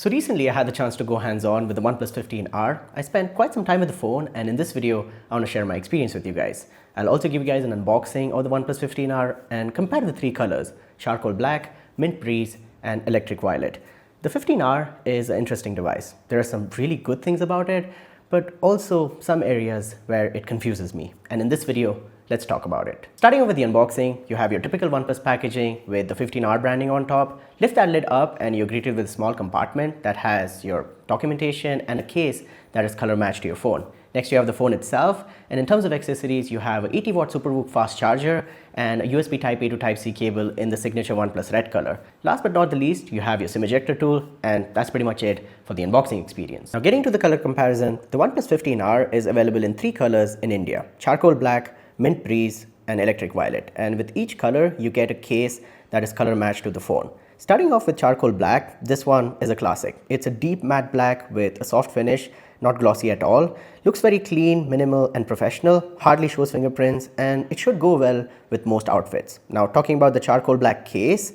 So recently I had the chance to go hands-on with the OnePlus 15R. I spent quite some time with the phone, and in this video I want to share my experience with you guys. I'll also give you guys an unboxing of the OnePlus 15R and compare the three colors: Charcoal Black, Mint Breeze and Electric Violet. The 15R is an interesting device. There are some really good things about it, but also some areas where it confuses me. And in this video, let's talk about it. Starting off with the unboxing, you have your typical OnePlus packaging with the 15R branding on top. Lift that lid up and you're greeted with a small compartment that has your documentation and a case that is color matched to your phone. Next, you have the phone itself, and in terms of accessories, you have an 80-watt SuperVOOC fast charger and a USB Type-A to Type-C cable in the signature OnePlus red color. Last but not the least, you have your SIM ejector tool, and that's pretty much it for the unboxing experience. Now, getting to the color comparison, the OnePlus 15R is available in three colors in India: Charcoal Black, Mint Breeze and Electric Violet, and with each color you get a case that is color matched to the phone. Starting off with Charcoal Black, this one is a classic. It's a deep matte black with a soft finish, not glossy at all. Looks very clean, minimal and professional, hardly shows fingerprints, and it should go well with most outfits. Now, talking about the Charcoal Black case,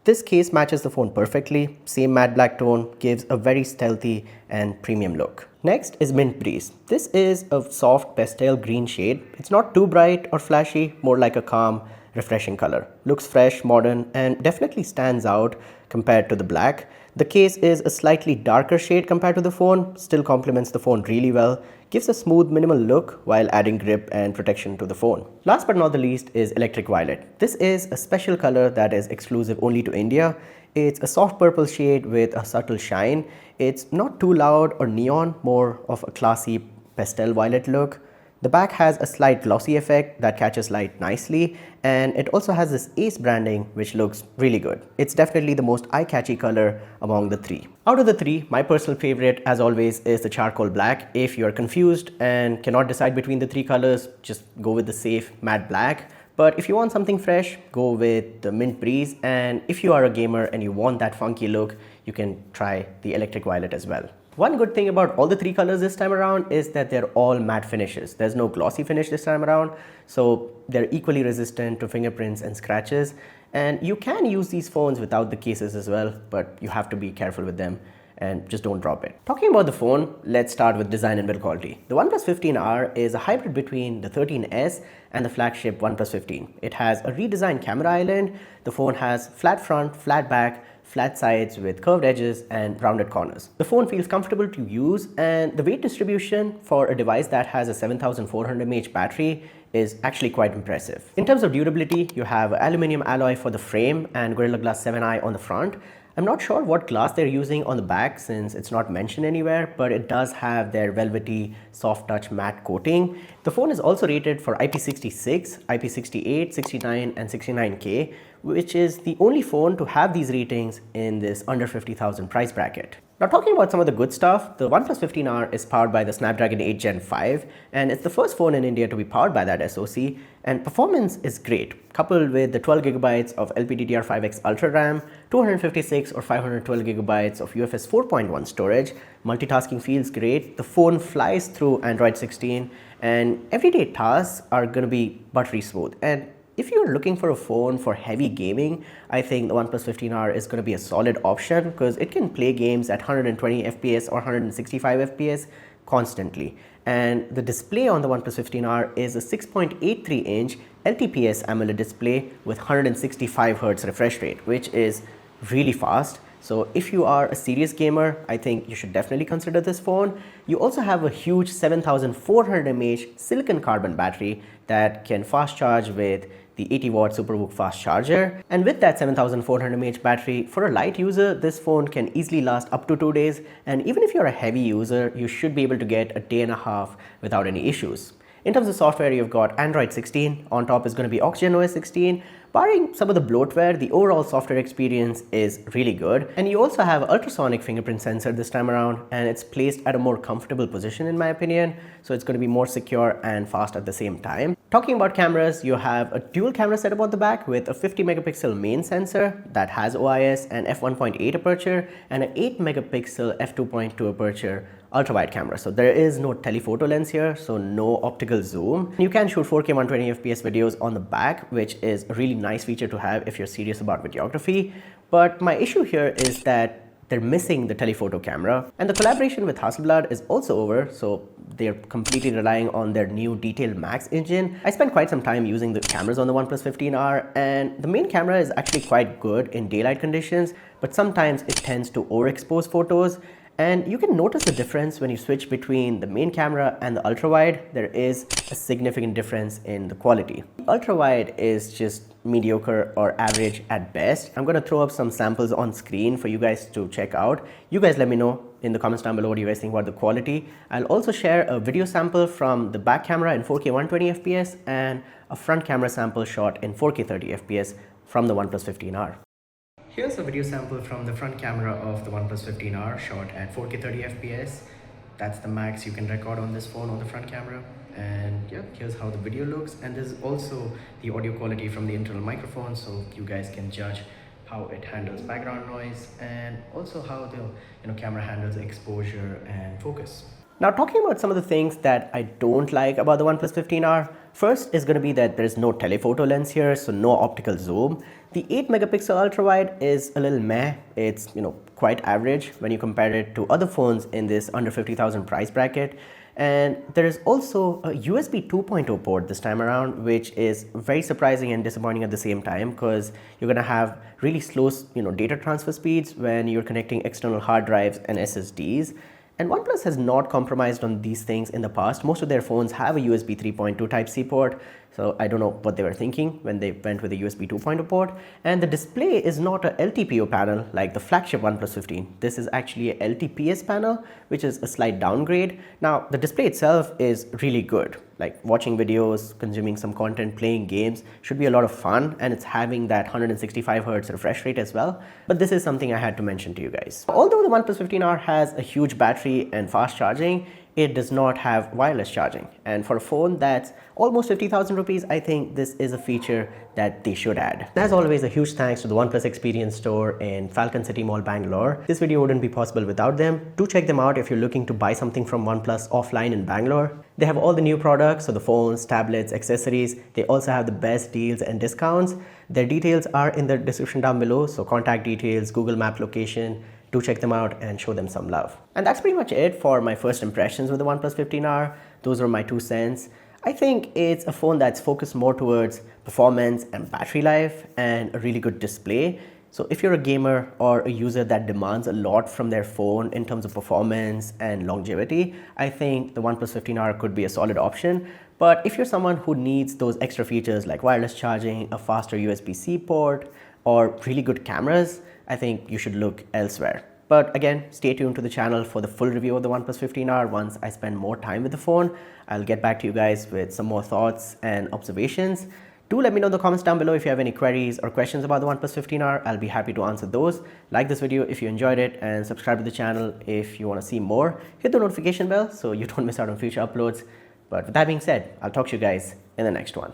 this case matches the phone perfectly. Same matte black tone gives a very stealthy and premium look. Next is Mint Breeze. This is a soft pastel green shade. It's not too bright or flashy, more like a calm, refreshing color. Looks fresh, modern, and definitely stands out compared to the black. The case is a slightly darker shade compared to the phone, still complements the phone really well, gives a smooth, minimal look while adding grip and protection to the phone. Last but not the least is Electric Violet. This is a special color that is exclusive only to India. It's a soft purple shade with a subtle shine. It's not too loud or neon, more of a classy pastel violet look. The back has a slight glossy effect that catches light nicely, and it also has this Ace branding which looks really good. It's definitely the most eye-catchy color among the three. Out of the three, my personal favorite as always is the Charcoal Black. If you're confused and cannot decide between the three colors, just go with the safe matte black. But if you want something fresh, go with the Mint Breeze, and if you are a gamer and you want that funky look, you can try the Electric Violet as well. One good thing about all the three colors this time around is that they're all matte finishes. There's no glossy finish this time around, so they're equally resistant to fingerprints and scratches. And you can use these phones without the cases as well, but you have to be careful with them and just don't drop it. Talking about the phone, let's start with design and build quality. The OnePlus 15R is a hybrid between the 13S and the flagship OnePlus 15. It has a redesigned camera island. The phone has flat front, flat back, flat sides with curved edges and rounded corners. The phone feels comfortable to use, and the weight distribution for a device that has a 7400 mAh battery is actually quite impressive. In terms of durability, you have aluminum alloy for the frame and Gorilla Glass 7i on the front. I'm not sure what glass they're using on the back since it's not mentioned anywhere, but it does have their velvety soft touch matte coating. The phone is also rated for IP66, IP68, 69 and 69K, which is the only phone to have these ratings in this under 50,000 price bracket. Now, talking about some of the good stuff, the OnePlus 15R is powered by the Snapdragon 8 Gen 5, and it's the first phone in India to be powered by that SoC, and performance is great. Coupled with the 12GB of LPDDR5X Ultra RAM, 256 or 512 GB of UFS 4.1 storage, multitasking feels great. The phone flies through Android 16, and everyday tasks are going to be buttery smooth. And if you're looking for a phone for heavy gaming, I think the OnePlus 15R is going to be a solid option because it can play games at 120 FPS or 165 FPS constantly. And the display on the OnePlus 15R is a 6.83-inch LTPS AMOLED display with 165 Hz refresh rate, which is really fast. So if you are a serious gamer, I think you should definitely consider this phone. You also have a huge 7400 mAh silicon carbon battery that can fast charge with the 80-watt SuperVOOC fast charger. And with that 7400 mAh battery, for a light user, this phone can easily last up to 2 days. And even if you're a heavy user, you should be able to get a day and a half without any issues. In terms of software, you've got Android 16. On top is going to be Oxygen OS 16. Barring some of the bloatware, the overall software experience is really good. And you also have ultrasonic fingerprint sensor this time around, and it's placed at a more comfortable position in my opinion. So it's going to be more secure and fast at the same time. Talking about cameras, you have a dual camera setup on the back with a 50 megapixel main sensor that has OIS and f1.8 aperture and an 8 megapixel f2.2 aperture ultra-wide camera. So there is no telephoto lens here, so no optical zoom. You can shoot 4K 120 FPS videos on the back, which is a really nice feature to have if you're serious about videography. But my issue here is that they're missing the telephoto camera. And the collaboration with Hasselblad is also over, so they're completely relying on their new Detail Max engine. I spent quite some time using the cameras on the OnePlus 15R, and the main camera is actually quite good in daylight conditions, but sometimes it tends to overexpose photos. And you can notice the difference when you switch between the main camera and the ultra-wide. There is a significant difference in the quality. Ultra-wide is just mediocre or average at best. I'm gonna throw up some samples on screen for you guys to check out. You guys let me know in the comments down below what you guys think about the quality. I'll also share a video sample from the back camera in 4K 120 FPS and a front camera sample shot in 4K 30 FPS from the OnePlus 15R. Here's a video sample from the front camera of the OnePlus 15R shot at 4K 30 FPS. That's the max you can record on this phone on the front camera. And yeah, here's how the video looks. And there's also the audio quality from the internal microphone, so you guys can judge how it handles background noise and also how the camera handles exposure and focus. Now, talking about some of the things that I don't like about the OnePlus 15R, first is going to be that there is no telephoto lens here, so no optical zoom. The 8 megapixel ultra wide is a little meh. It's quite average when you compare it to other phones in this under 50,000 price bracket. And there is also a USB 2.0 port this time around, which is very surprising and disappointing at the same time, because you're going to have really slow data transfer speeds when you're connecting external hard drives and SSDs. And OnePlus has not compromised on these things in the past. Most of their phones have a USB 3.2 Type-C port, so I don't know what they were thinking when they went with a USB 2.0 port. And the display is not a LTPO panel like the flagship OnePlus 15. This is actually a LTPS panel, which is a slight downgrade. Now, the display itself is really good. Like watching videos, consuming some content, playing games should be a lot of fun, and it's having that 165 Hz refresh rate as well. But this is something I had to mention to you guys. Although the OnePlus 15R has a huge battery and fast charging, it does not have wireless charging. And for a phone that's almost 50,000 rupees, I think this is a feature that they should add. As always, a huge thanks to the OnePlus Experience Store in Falcon City Mall, Bangalore. This video wouldn't be possible without them. Do check them out if you're looking to buy something from OnePlus offline in Bangalore. They have all the new products, so the phones, tablets, accessories. They also have the best deals and discounts. Their details are in the description down below, so contact details, Google Map location. Do check them out and show them some love. And that's pretty much it for my first impressions with the OnePlus 15R. Those are my 2 cents. I think it's a phone that's focused more towards performance and battery life and a really good display. So if you're a gamer or a user that demands a lot from their phone in terms of performance and longevity, I think the OnePlus 15R could be a solid option. But if you're someone who needs those extra features like wireless charging, a faster USB-C port, or really good cameras, I think you should look elsewhere. But again, stay tuned to the channel for the full review of the OnePlus 15R. Once I spend more time with the phone, I'll get back to you guys with some more thoughts and observations. Do let me know in the comments down below if you have any queries or questions about the OnePlus 15R. I'll be happy to answer those. Like this video if you enjoyed it, and subscribe to the channel if you want to see more. Hit the notification bell so you don't miss out on future uploads. But with that being said, I'll talk to you guys in the next one.